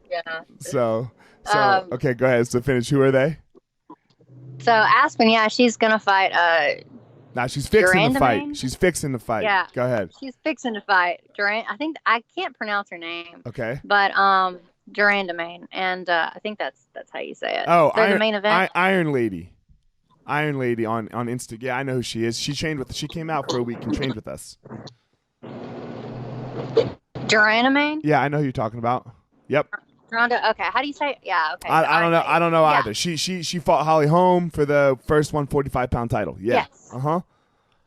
S2: Yeah.
S1: So okay, go ahead. So finish. Who are they?
S2: So Aspen, she's gonna fight
S1: Nah, she's fixing the fight.
S2: Duranamane?
S1: She's fixing the fight.
S2: Yeah.
S1: Go ahead.
S2: She's fixing to fight I think I can't pronounce her name.
S1: Okay.
S2: But Duranamane, and I think that's how you say it.
S1: Oh,
S2: the main event.
S1: Iron Lady on Insta. Yeah, I know who she is. She came out for a week and trained with us.
S2: Duranamane?
S1: Yeah, I know who you're talking about. Yep.
S2: Ronda. Okay, how do you say it? Yeah. Okay.
S1: I don't know. I don't know either. She fought Holly Holm for the first 145-pound title. Yeah.
S2: Yes.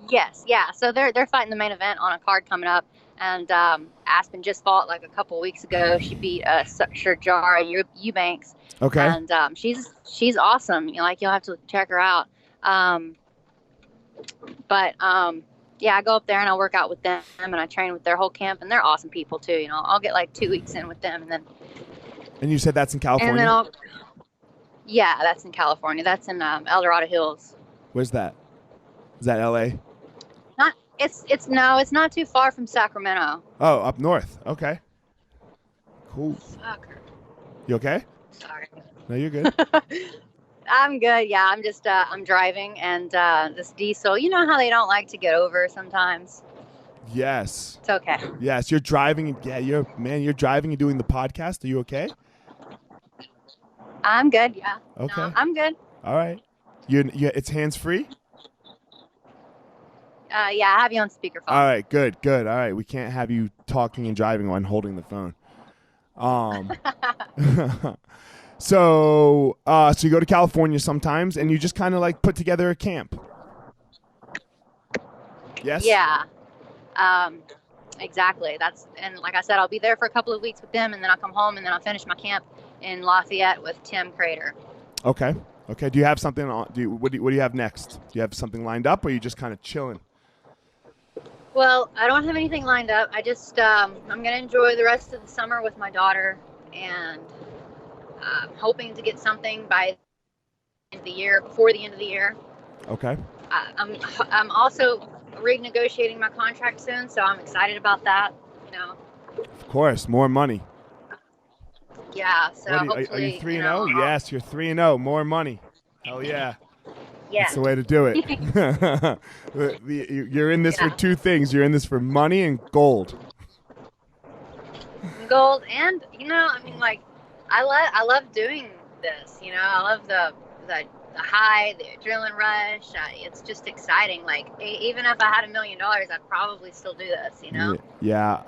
S2: Yes. Yeah. So they're fighting the main event on a card coming up, and Aspen just fought like a couple weeks ago. She beat Sharjara Eubanks.
S1: Okay.
S2: And she's awesome. You'll have to check her out. I go up there and I work out with them, and I train with their whole camp, and they're awesome people too. I'll get like 2 weeks in with them, and then.
S1: And you said that's in California?
S2: And then that's in California. That's in El Dorado Hills.
S1: Where's that? Is that L.A.?
S2: It's not too far from Sacramento.
S1: Oh, up north. Okay. Cool.
S2: Fucker.
S1: You okay?
S2: Sorry.
S1: No, you're good.
S2: I'm good. Yeah, I'm just I'm driving, and this diesel. You know how they don't like to get over sometimes.
S1: Yes.
S2: It's okay.
S1: Yes, you're driving. Yeah, you're driving and doing the podcast. Are you okay?
S2: I'm good. Yeah.
S1: Okay.
S2: No, I'm good.
S1: All right. It's hands free.
S2: Yeah, I have you on speakerphone.
S1: All right. Good. All right. We can't have you talking and driving while holding the phone. So you go to California sometimes, and you just kind of like put together a camp. Yes.
S2: Yeah. Exactly. And like I said, I'll be there for a couple of weeks with them, and then I'll come home, and then I'll finish my camp in Lafayette with Tim Crater.
S1: Okay. Do you have something what do you have next? Do you have something lined up, or are you just kind of chilling?
S2: Well, I don't have anything lined up. I just I'm going to enjoy the rest of the summer with my daughter, and hoping to get something by the end of the year, before the end of the year.
S1: Okay.
S2: I'm also renegotiating my contract soon, so I'm excited about that.
S1: Of course, more money.
S2: Yeah. So hopefully,
S1: are you 3-0? Yes, you're 3-0. More money. Hell yeah.
S2: Yeah.
S1: That's the way to do it. You're in this for two things. You're in this for money and gold.
S2: Gold, and I love doing this. I love the high, the adrenaline rush. It's just exciting. Like, even if I had $1 million, I'd probably still do this.
S1: Yeah.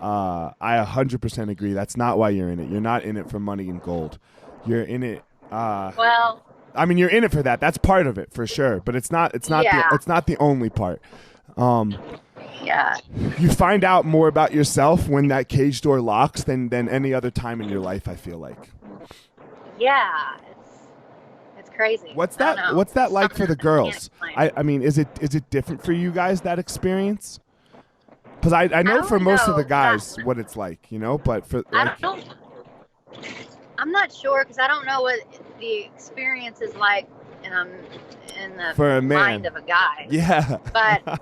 S1: I 100% agree. That's not why you're in it. You're not in it for money and gold. You're in it.
S2: Well,
S1: I mean, you're in it for that. That's part of it for sure. But it's not. It's not the only part.
S2: Yeah.
S1: You find out more about yourself when that cage door locks than any other time in your life, I feel like.
S2: Yeah, it's crazy.
S1: What's that like for the girls? I mean, is it different for you guys, that experience? Because I know for most of the guys what it's like, but for
S2: I'm not sure, because I don't know what the experience is like in the
S1: for a man.
S2: Mind of a guy.
S1: Yeah.
S2: But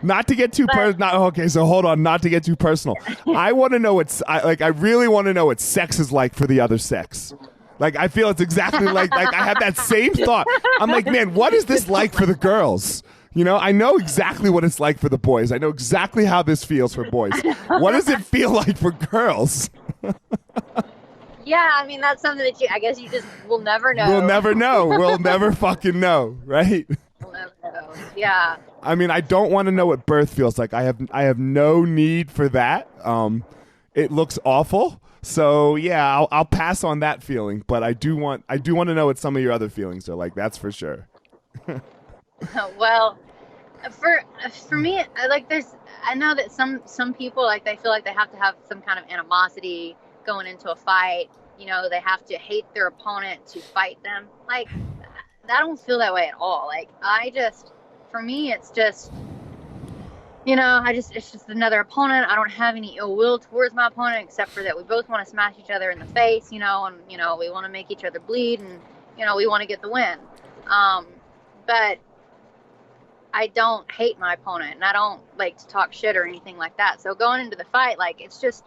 S1: not to get too personal. Okay, so hold on. Not to get too personal. I want to know I really want to know what sex is like for the other sex. Like, I feel it's exactly like I have that same thought. I'm like, man, what is this like for the girls? You know, I know exactly what it's like for the boys. I know exactly how this feels for boys. What does it feel like for girls?
S2: Yeah, I mean, that's something that I guess you just will never know.
S1: We'll never know. We'll never fucking know, right?
S2: We'll never know. Yeah.
S1: I mean, I don't want to know what birth feels like. I have no need for that. It looks awful. So yeah, I'll pass on that feeling. But I do want to know what some of your other feelings are like. That's for sure.
S2: Well, for me, I know that some people, like, they feel like they have to have some kind of animosity going into a fight. You know, they have to hate their opponent to fight them. Like, I don't feel that way at all. Like, for me, it's just, you know, it's just another opponent. I don't have any ill will towards my opponent, except for that we both want to smash each other in the face, you know, and, you know, we want to make each other bleed, and, you know, we want to get the win. But I don't hate my opponent, and I don't like to talk shit or anything like that. So going into the fight, like, it's just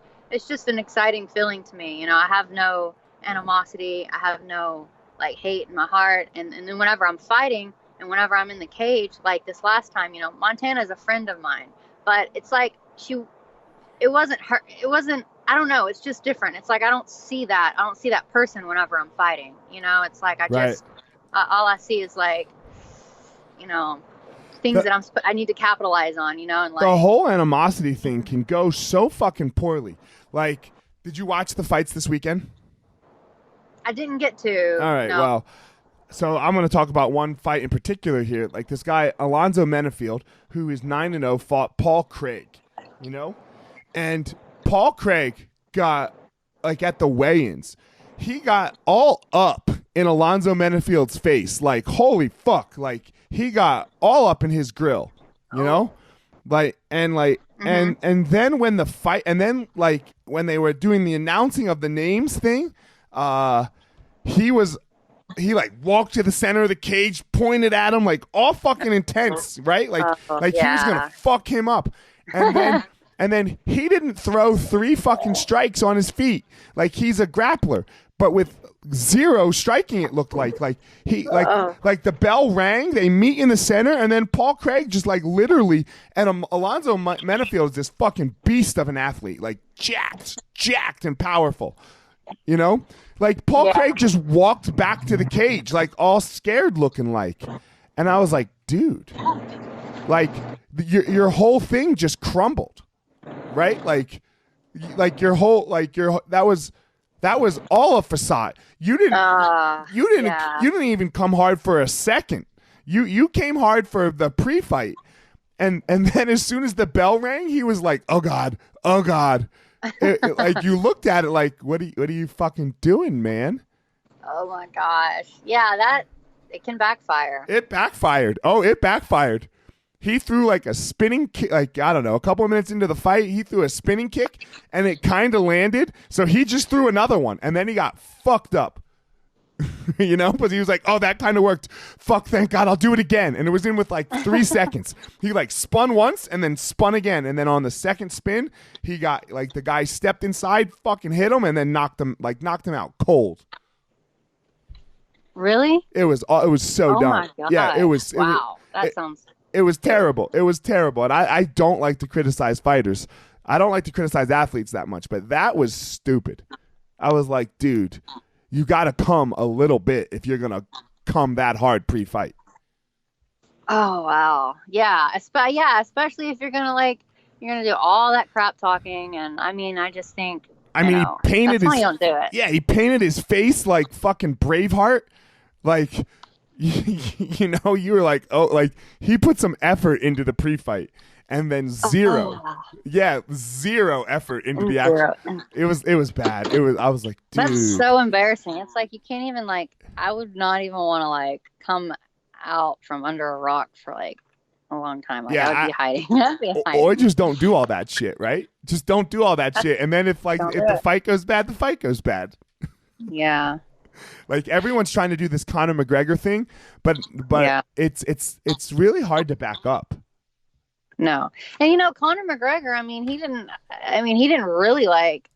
S2: an exciting feeling to me. You know, I have no animosity. I have no, like, hate in my heart. And then whenever I'm fighting and whenever I'm in the cage, like this last time, you know, Montana's a friend of mine, but it's like it wasn't her. It wasn't, I don't know. It's just different. It's like, I don't see that person whenever I'm fighting, you know. It's like, all I see is, like, you know, things that I need to capitalize on, you know. And like,
S1: the whole animosity thing can go so fucking poorly. Like, did you watch the fights this weekend?
S2: I didn't get to.
S1: All right,
S2: no.
S1: Well, so I'm going to talk about one fight in particular here. Like, this guy, Alonso Benefield, who is 9-0, fought Paul Craig, you know? And Paul Craig got, like, at the weigh-ins, he got all up in Alonso Benefield's face. Like, holy fuck. Like, he got all up in his grill, you know? Like, and like, and then when the fight, and then like when they were doing the announcing of the names thing, he like walked to the center of the cage, pointed at him, like, all fucking intense, right? Like he was gonna fuck him up, and then he didn't throw 3 fucking strikes on his feet. Like, he's a grappler, but with 0 striking, it looked like he like the bell rang, they meet in the center, and then Paul Craig just, like, literally, and Alonso Benefield is this fucking beast of an athlete, like, jacked and powerful, you know. Like, Paul Craig just walked back to the cage, like, all scared looking, like, and I was like, dude, like, your whole thing just crumbled, right? Like your whole, like, that was all a facade. You didn't even come hard for a second. You came hard for the pre-fight, and then as soon as the bell rang, he was like, oh god. Like, you looked at it like, what are you fucking doing, man?
S2: Oh my gosh. Yeah, it can backfire.
S1: It backfired. Oh, it backfired. He threw, like, a spinning kick, like, I don't know, a couple of minutes into the fight, he threw a spinning kick, and it kind of landed, so he just threw another one, and then he got fucked up. You know? But he was like, oh, that kind of worked. Fuck, thank God, I'll do it again. And it was in with, like, 3 seconds. He, like, spun once, and then spun again, and then on the second spin, he got, like, the guy stepped inside, fucking hit him, and then knocked him out cold.
S2: Really?
S1: It was so dumb.
S2: My God.
S1: Yeah, it was.
S2: Wow, that sounds...
S1: It was terrible. It was terrible. And I don't like to criticize fighters. I don't like to criticize athletes that much, but that was stupid. I was like, dude, you got to come a little bit if you're going to come that hard pre-fight.
S2: Oh, wow. Yeah. Especially if you're going to do all that crap talking. And I mean, I just think,
S1: he painted
S2: that's why you don't do it.
S1: Yeah, he painted his face like fucking Braveheart. Like, you know, you were like, oh, like, he put some effort into the pre-fight, and then zero effort into the action. It was bad. I was like, dude,
S2: that's so embarrassing. It's like, you can't even, like, I would not even want to, like, come out from under a rock for, like, a long time. Like, I would be hiding.
S1: Or just don't do all that shit, right? Just don't do all that shit, and then if the fight goes bad, the fight goes bad.
S2: Yeah.
S1: Like, everyone's trying to do this Conor McGregor thing, but it's really hard to back up.
S2: No. And, you know, Conor McGregor, he didn't really, like,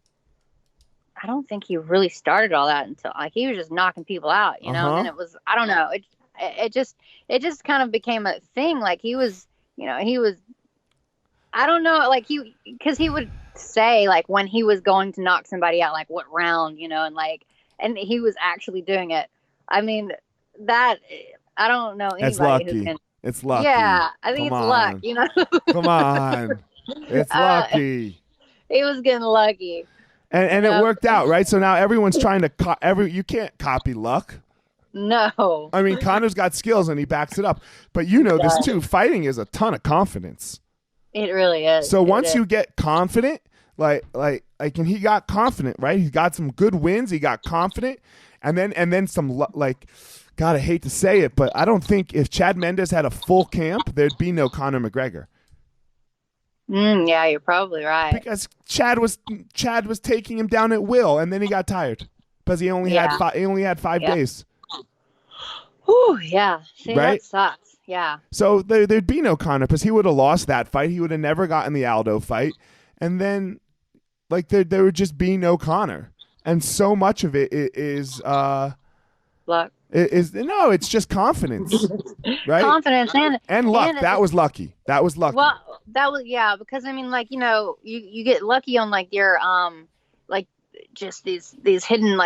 S2: I don't think he really started all that until, like, he was just knocking people out, you know, and it was, I don't know. it just kind of became a thing. Like he was, he was, I don't know, like because he would say like when he was going to knock somebody out, like what round, and he was actually doing it. I mean, that I don't know anybody
S1: It's lucky.
S2: who can.
S1: It's lucky.
S2: Yeah, I think
S1: Come
S2: it's
S1: on.
S2: luck.
S1: Come on. It's lucky.
S2: He was getting lucky.
S1: And it worked out, right? So now everyone's trying to you can't copy luck.
S2: No.
S1: I mean, Conor's got skills and he backs it up. But you know this too. Fighting is a ton of confidence.
S2: It really is.
S1: So once you get confident, and he got confident, right? He got some good wins. He got confident, and then some God, I hate to say it, but I don't think if Chad Mendes had a full camp, there'd be no Conor McGregor.
S2: Yeah, you're probably right.
S1: Because Chad was taking him down at will, and then he got tired because he only had 5 days.
S2: Ooh, yeah. See,
S1: right?
S2: That sucks. Yeah.
S1: So there'd be no Conor because he would have lost that fight. He would have never gotten the Aldo fight, and then there would just be no Conor. And so much of it is
S2: luck.
S1: It's just confidence, right?
S2: Confidence
S1: and luck.
S2: And
S1: that was lucky. That was lucky.
S2: Well, that was because I mean, you get lucky on your just these hidden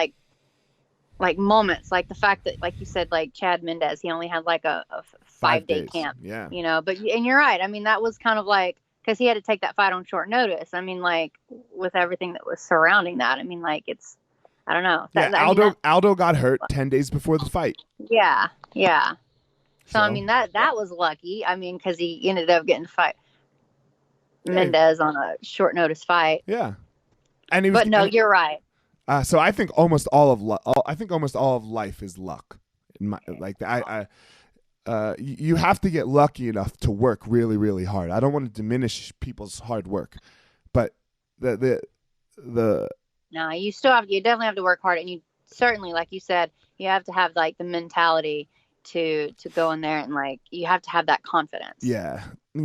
S2: moments, like the fact that you said Chad Mendes, he only had a 5-day camp.
S1: Yeah.
S2: But you're right. I mean, that was kind of because he had to take that fight on short notice. I mean, with everything that was surrounding that. I mean, it's. I don't know.
S1: Aldo got hurt 10 days before the fight.
S2: Yeah. So I mean that was lucky. I mean, because he ended up getting to fight Mendes on a short notice fight.
S1: Yeah,
S2: you're right.
S1: So I think almost all of life is luck. You have to get lucky enough to work really, really hard. I don't want to diminish people's hard work, but the
S2: No, you definitely have to work hard, and you certainly, like you said, you have to have the mentality to go in there, and you have to have that confidence.
S1: Yeah, I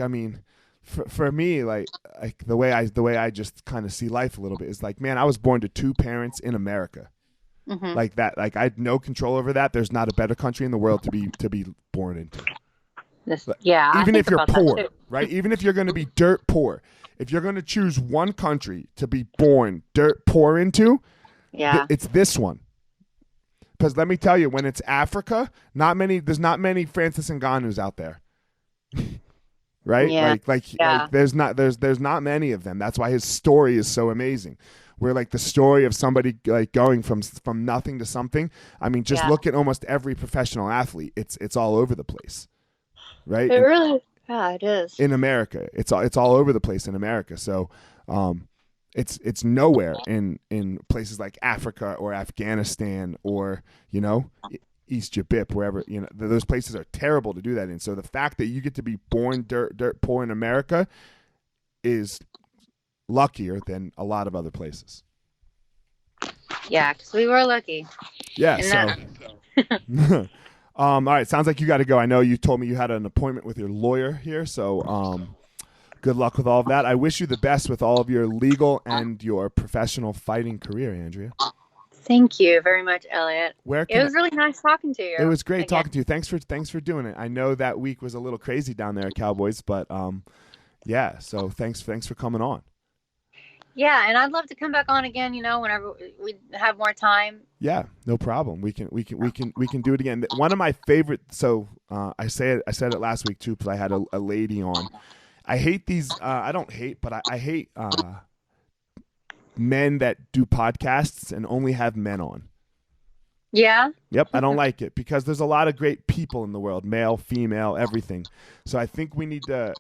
S1: mean, for me, the way I just kind of see life a little bit is man, I was born to 2 parents in America.
S2: Mm-hmm.
S1: That, I had no control over that. There's not a better country in the world to be born into. Even if you're poor, right? Even if you're going to be dirt poor. If you're going to choose one country to be born dirt poor into, it's this one. Because let me tell you, when it's Africa, there's not many Francis Ngannous out there, right?
S2: Yeah.
S1: There's not many of them. That's why his story is so amazing. Where the story of somebody going from nothing to something. I mean, just look at almost every professional athlete. It's all over the place, right?
S2: It really. Yeah, it is.
S1: In America, it's all over the place in America. So, it's nowhere in places like Africa or Afghanistan or East Jabip, wherever those places are terrible to do that in. So the fact that you get to be born dirt poor in America is luckier than a lot of other places.
S2: Yeah, because we were lucky.
S1: Yeah. So. All right. Sounds like you got to go. I know you told me you had an appointment with your lawyer here. So good luck with all of that. I wish you the best with all of your legal and your professional fighting career, Andrea.
S2: Thank you very much, Eliot. It was really nice talking to you.
S1: It was great talking to you. Thanks for doing it. I know that week was a little crazy down there at Cowboys, but yeah. So thanks for coming on.
S2: Yeah, and I'd love to come back on again, whenever we have more time.
S1: Yeah, no problem. We can do it again. One of my favorite. So I said it last week too, because I had a lady on. I hate these. I don't hate, but I hate men that do podcasts and only have men on.
S2: Yeah.
S1: Yep, I don't like it because there's a lot of great people in the world, male, female, everything. So I think we need to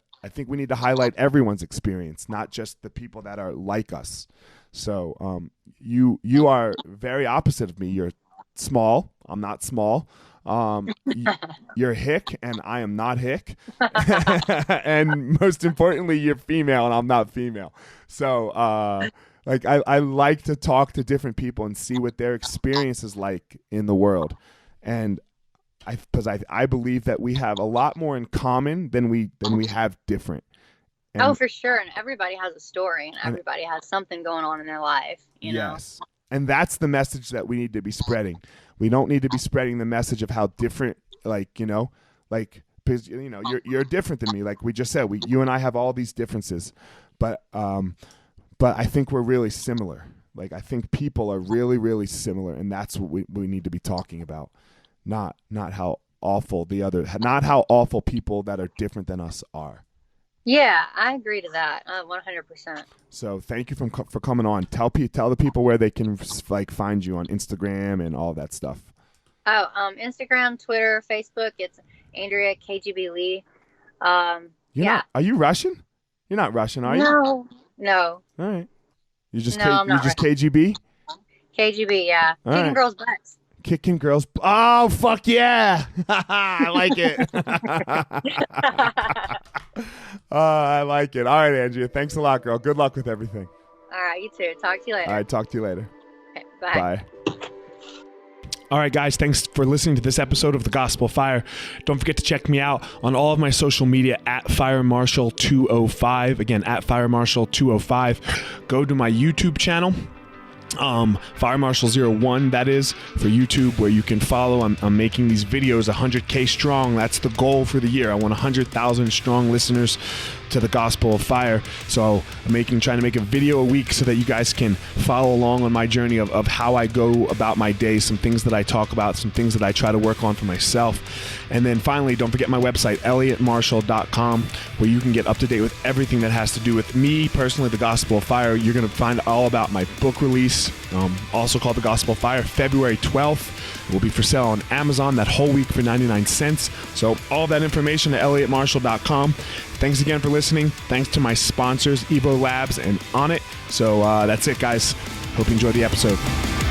S1: highlight everyone's experience, not just the people that are like us. So you are very opposite of me. You're small. I'm not small. You're hick, and I am not hick. And most importantly, you're female, and I'm not female. So I like to talk to different people and see what their experience is like in the world. And because I believe that we have a lot more in common than we have different. And,
S2: for sure. And everybody has a story, and everybody has something going on in their life.
S1: Yes. And that's the message that we need to be spreading. We don't need to be spreading the message of how different, like, you know, like, because, you know, you're different than me. Like we just said, you and I have all these differences, but I think we're really similar. Like, I think people are really, really similar, and that's what we need to be talking about. Not how awful not how awful people that are different than us are.
S2: Yeah, I agree to that. 100%.
S1: So thank you for coming on. Tell the people where they can like find you on Instagram and all that stuff.
S2: Oh, Instagram, Twitter, Facebook. It's Andrea KGB Lee. Are
S1: you Russian? You're not Russian, are you?
S2: No.
S1: All right. You just
S2: Russian.
S1: KGB?
S2: KGB, yeah.
S1: All
S2: Kicking
S1: right.
S2: girls' butts.
S1: Kicking girls. Oh, fuck yeah. I like it. I like it. All right, Andrea. Thanks a lot, girl. Good luck with everything.
S2: All right, you too. Talk to you later.
S1: All right, talk to you later.
S2: Okay, bye.
S1: All right, guys, thanks for listening to this episode of The Gospel of Fire. Don't forget to check me out on all of my social media at FireMarshal205. Again, at FireMarshal205. Go to my YouTube channel. Fire Marshal 01, that is, for YouTube, where you can follow. I'm making these videos 100K strong. That's the goal for the year. I want 100,000 strong listeners to the Gospel of Fire. So I'm trying to make a video a week so that you guys can follow along on my journey of how I go about my day, some things that I talk about, some things that I try to work on for myself. And then finally, don't forget my website, EliotMarshall.com, where you can get up to date with everything that has to do with me personally, the Gospel of Fire. You're going to find all about my book release, also called The Gospel of Fire, February 12th. It will be for sale on Amazon that whole week for 99 cents. So all that information at EliotMarshall.com. Thanks again for listening. Thanks to my sponsors, Evo Labs and Onnit. So that's it, guys. Hope you enjoyed the episode.